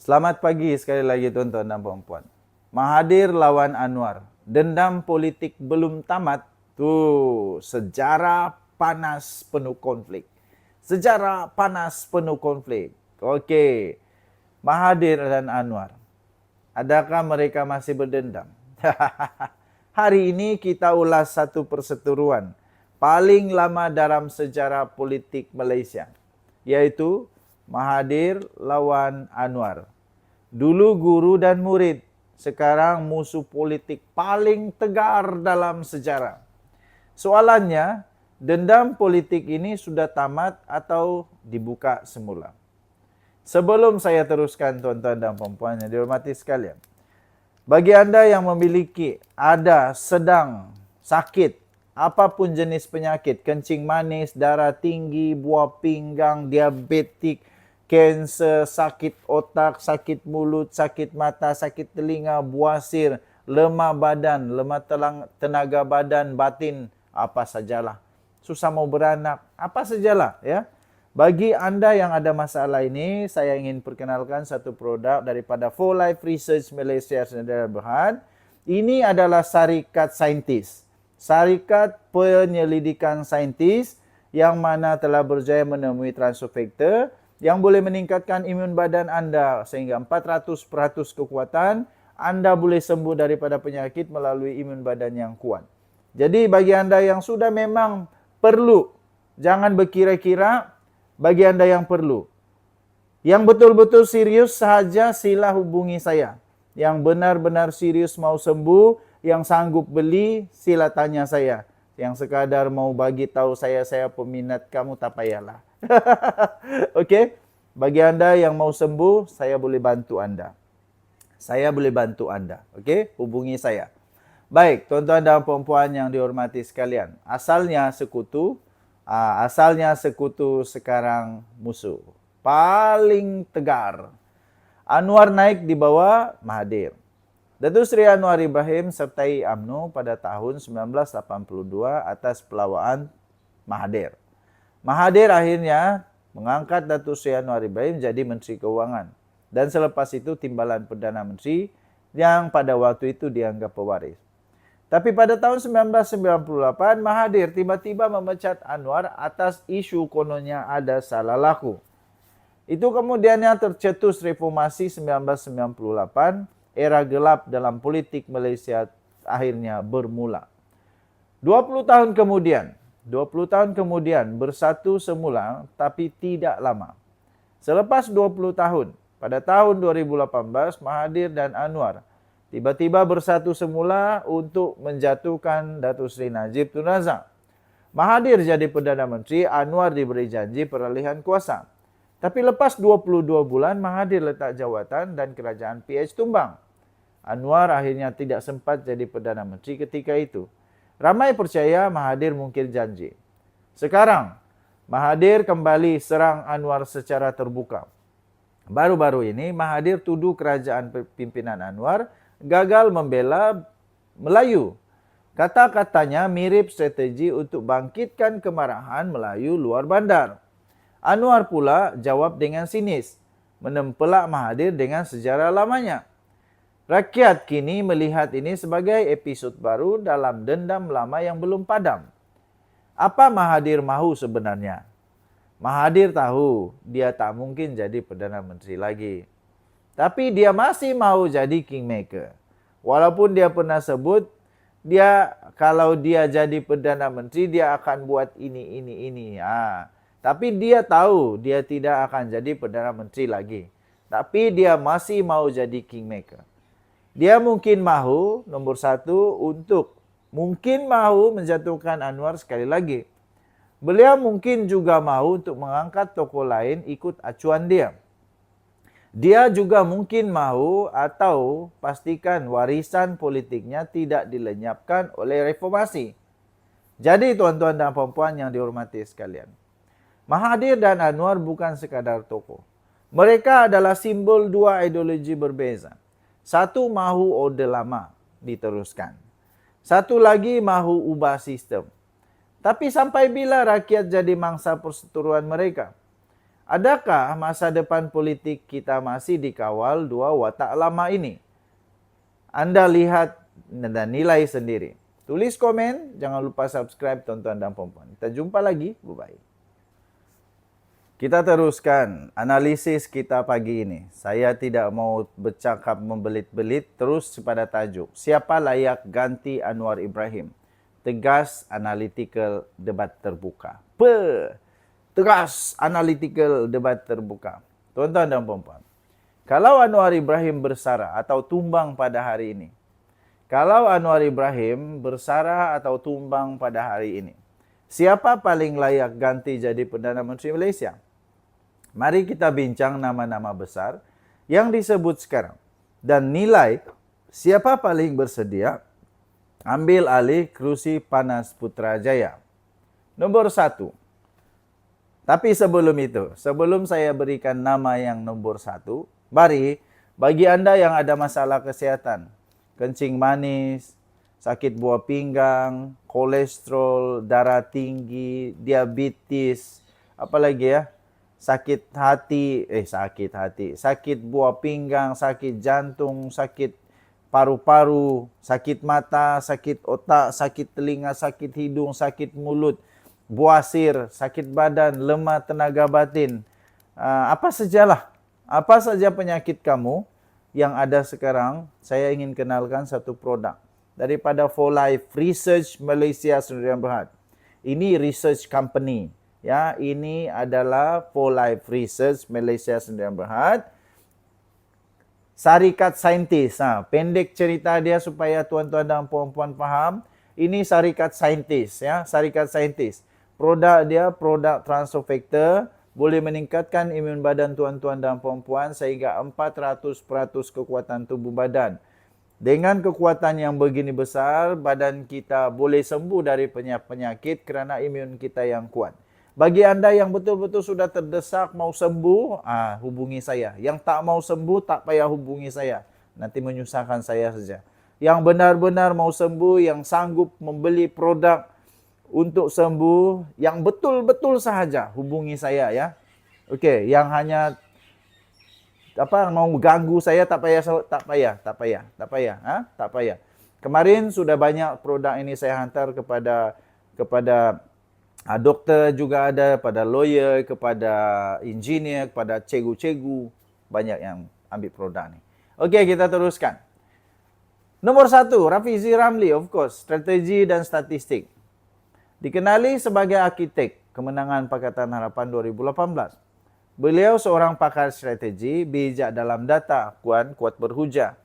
Selamat pagi sekali lagi tuan-tuan dan puan-puan. Mahathir lawan Anwar. Dendam politik belum tamat. Tuh, sejarah panas penuh konflik. Sejarah panas penuh konflik. Okey. Mahathir dan Anwar. Adakah mereka masih berdendam? Hari ini kita ulas satu perseteruan paling lama dalam sejarah politik Malaysia, yaitu Mahathir lawan Anwar. Dulu guru dan murid, sekarang musuh politik paling tegar dalam sejarah. Soalannya, dendam politik ini sudah tamat atau dibuka semula? Sebelum saya teruskan tuan-tuan dan puan-puan yang dihormati sekalian, bagi anda yang memiliki sedang sakit, apapun jenis penyakit, kencing manis, darah tinggi, buah pinggang, diabetik, kanser, sakit otak, sakit mulut, sakit mata, sakit telinga, buasir, lemah badan, lemah tenaga badan, batin, apa sajalah. Susah mau beranak, apa sajalah ya. Bagi anda yang ada masalah ini, saya ingin perkenalkan satu produk daripada For Life Research Malaysia Sdn Bhd. Ini adalah syarikat saintis. Syarikat penyelidikan saintis yang mana telah berjaya menemui transofektor yang boleh meningkatkan imun badan anda sehingga 400% kekuatan. Anda boleh sembuh daripada penyakit melalui imun badan yang kuat. Jadi bagi anda yang sudah memang perlu, jangan berkira-kira. Bagi anda yang perlu, yang betul-betul serius sahaja sila hubungi saya. Yang benar-benar serius mau sembuh, yang sanggup beli sila tanya saya. Yang sekadar mau bagi tahu saya peminat kamu, tak payahlah. Okey, bagi anda yang mau sembuh, saya boleh bantu anda. Saya boleh bantu anda. Okey, hubungi saya. Baik, tuan-tuan dan puan-puan yang dihormati sekalian. Asalnya sekutu, sekarang musuh. Paling tegar. Anwar naik di bawah Mahathir. Datuk Seri Anwar Ibrahim sertai UMNO pada tahun 1982 atas pelawaan Mahathir. Mahathir akhirnya mengangkat Datuk Seri Anwar Ibrahim jadi Menteri Keuangan. Dan selepas itu timbalan Perdana Menteri yang pada waktu itu dianggap pewaris. Tapi pada tahun 1998, Mahathir tiba-tiba memecat Anwar atas isu kononnya ada salah laku. Itu kemudiannya tercetus reformasi 1998, era gelap dalam politik Malaysia akhirnya bermula. 20 tahun kemudian bersatu semula tapi tidak lama. Selepas 20 tahun, pada tahun 2018, Mahathir dan Anwar tiba-tiba bersatu semula untuk menjatuhkan Datuk Seri Najib Tun Razak. Mahathir jadi Perdana Menteri, Anwar diberi janji peralihan kuasa. Tapi lepas 22 bulan, Mahathir letak jawatan dan kerajaan PH tumbang. Anwar akhirnya tidak sempat jadi Perdana Menteri ketika itu. Ramai percaya Mahathir mungkir janji. Sekarang, Mahathir kembali serang Anwar secara terbuka. Baru-baru ini, Mahathir tuduh kerajaan pimpinan Anwar gagal membela Melayu. Kata-katanya mirip strategi untuk bangkitkan kemarahan Melayu luar bandar. Anwar pula jawab dengan sinis, menempelak Mahathir dengan sejarah lamanya. Rakyat kini melihat ini sebagai episod baru dalam dendam lama yang belum padam. Apa Mahathir mahu sebenarnya? Mahathir tahu dia tak mungkin jadi Perdana Menteri lagi. Tapi dia masih mahu jadi kingmaker. Walaupun dia pernah sebut, kalau dia jadi Perdana Menteri, dia akan buat ini. Tapi dia tahu dia tidak akan jadi Perdana Menteri lagi. Tapi dia masih mahu jadi kingmaker. Dia mungkin mahu, nombor satu, mungkin mahu menjatuhkan Anwar sekali lagi. Beliau mungkin juga mahu untuk mengangkat tokoh lain ikut acuan dia. Dia juga mungkin mahu atau pastikan warisan politiknya tidak dilenyapkan oleh reformasi. Jadi tuan-tuan dan puan-puan yang dihormati sekalian, Mahathir dan Anwar bukan sekadar tokoh. Mereka adalah simbol dua ideologi berbeza. Satu mahu orde lama diteruskan. Satu lagi mahu ubah sistem. Tapi sampai bila rakyat jadi mangsa perseteruan mereka? Adakah masa depan politik kita masih dikawal dua watak lama ini? Anda lihat dan nilai sendiri. Tulis komen, jangan lupa subscribe tuan-tuan dan puan-puan. Kita jumpa lagi, bye-bye. Kita teruskan analisis kita pagi ini. Saya tidak mau bercakap membelit-belit, terus pada tajuk. Siapa layak ganti Anwar Ibrahim? Tegas, analytical, debat terbuka. Tegas, analytical, debat terbuka. Tuan-tuan dan puan-puan, kalau Anwar Ibrahim bersara atau tumbang pada hari ini, kalau Anwar Ibrahim bersara atau tumbang pada hari ini, siapa paling layak ganti jadi Perdana Menteri Malaysia? Mari kita bincang nama-nama besar yang disebut sekarang dan nilai siapa paling bersedia ambil alih kerusi panas Putrajaya. Nombor 1. Tapi sebelum itu, sebelum saya berikan nama yang nombor 1, bagi Anda yang ada masalah kesehatan, kencing manis, sakit buah pinggang, kolesterol, darah tinggi, diabetes, apalagi ya, sakit buah pinggang, sakit jantung, sakit paru-paru, sakit mata, sakit otak, sakit telinga, sakit hidung, sakit mulut, buasir, sakit badan, lemah tenaga batin, apa saja penyakit kamu yang ada sekarang, saya ingin kenalkan satu produk daripada For Life Research Malaysia Sdn Bhd. Ini research company, ya. Ini adalah For Life Research Malaysia Sdn Bhd. Syarikat saintis. Pendek cerita dia supaya tuan-tuan dan puan-puan faham. Ini syarikat saintis, ya, syarikat saintis. Produk dia produk transfer factor, boleh meningkatkan imun badan tuan-tuan dan puan-puan sehingga 400% kekuatan tubuh badan. Dengan kekuatan yang begini besar, badan kita boleh sembuh dari penyakit kerana imun kita yang kuat. Bagi anda yang betul-betul sudah terdesak mau sembuh, hubungi saya. Yang tak mau sembuh, tak payah hubungi saya. Nanti menyusahkan saya saja. Yang benar-benar mau sembuh, yang sanggup membeli produk untuk sembuh, yang betul-betul sahaja, hubungi saya, ya. Okey, yang hanya mau ganggu saya tak payah. Kemarin sudah banyak produk ini saya hantar kepada doktor juga ada, pada lawyer, kepada engineer, kepada cikgu-cikgu, banyak yang ambil produk ni. Okey, kita teruskan. Nomor 1, Rafizi Ramli, of course, strategi dan statistik. Dikenali sebagai arkitek kemenangan Pakatan Harapan 2018. Beliau seorang pakar strategi, bijak dalam data, kuat berhujah.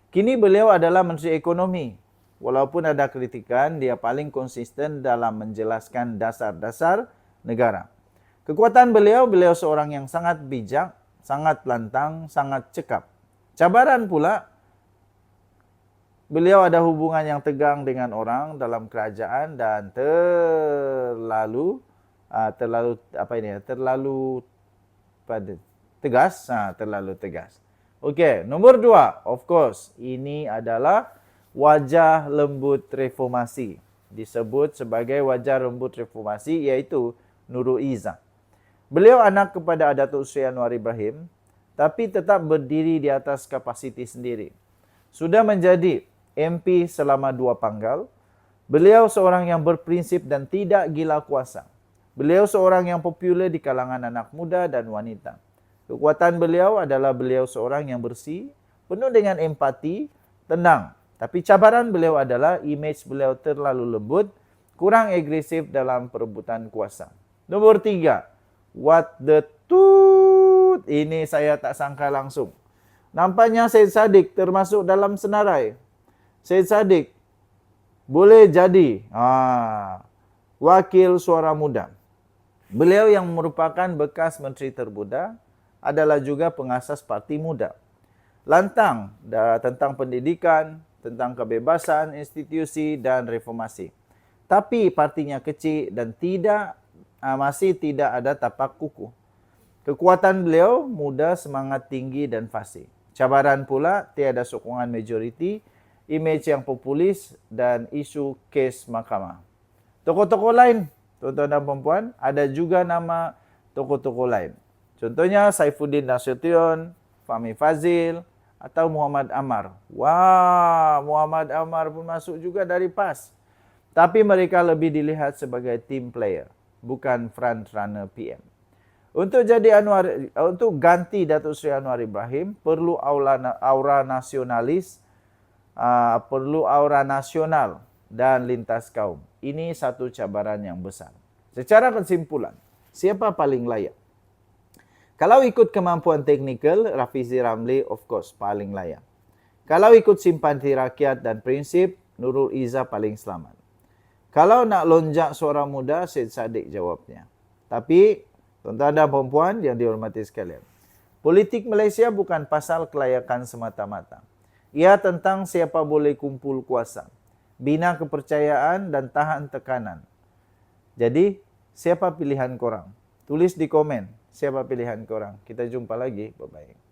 Kini beliau adalah Menteri Ekonomi. Walaupun ada kritikan, dia paling konsisten dalam menjelaskan dasar-dasar negara. Kekuatan beliau seorang yang sangat bijak, sangat lantang, sangat cekap. Cabaran pula, beliau ada hubungan yang tegang dengan orang dalam kerajaan dan terlalu tegas. Okey, nombor 2, of course, ini adalah wajah lembut reformasi. Disebut sebagai wajah lembut reformasi iaitu Nurul Izzah. Beliau anak kepada Datuk Seri Anwar Ibrahim, tapi tetap berdiri di atas kapasiti sendiri. Sudah menjadi MP selama 2 panggal. Beliau seorang yang berprinsip dan tidak gila kuasa. Beliau seorang yang popular di kalangan anak muda dan wanita. Kekuatan beliau adalah beliau seorang yang bersih, penuh dengan empati, tenang. Tapi cabaran beliau adalah imej beliau terlalu lembut, kurang agresif dalam perebutan kuasa. Nombor 3, what the toot? Ini saya tak sangka langsung. Nampaknya Syed Saddiq termasuk dalam senarai. Syed Saddiq boleh jadi wakil suara muda. Beliau yang merupakan bekas Menteri Termuda adalah juga pengasas Parti Muda. Lantang tentang pendidikan, tentang kebebasan institusi dan reformasi. Tapi partinya kecil dan masih tidak ada tapak kukuh. Kekuatan beliau muda, semangat tinggi dan fasih. Cabaran pula tiada sokongan majoriti, imej yang populis dan isu kes mahkamah. Tokoh-tokoh lain, tuan-tuan dan puan-puan, ada juga nama tokoh-tokoh lain. Contohnya Saifuddin Nasution, Fahmi Fazil, atau Muhammad Ammar. Wah, Muhammad Ammar pun masuk juga dari PAS. Tapi mereka lebih dilihat sebagai team player, bukan front runner PM. Untuk ganti Datuk Seri Anwar Ibrahim, perlu aura nasionalis, perlu aura nasional dan lintas kaum. Ini satu cabaran yang besar. Secara kesimpulan, siapa paling layak? Kalau ikut kemampuan teknikal, Rafizi Ramli of course paling layak. Kalau ikut simpati rakyat dan prinsip, Nurul Izzah paling selamat. Kalau nak lonjak suara muda, Syed Saddiq jawabnya. Tapi, tuan-tuan dan puan yang dihormati sekalian, politik Malaysia bukan pasal kelayakan semata-mata. Ia tentang siapa boleh kumpul kuasa, bina kepercayaan dan tahan tekanan. Jadi, siapa pilihan korang? Tulis di komen siapa pilihan korang. Kita jumpa lagi. Bye-bye.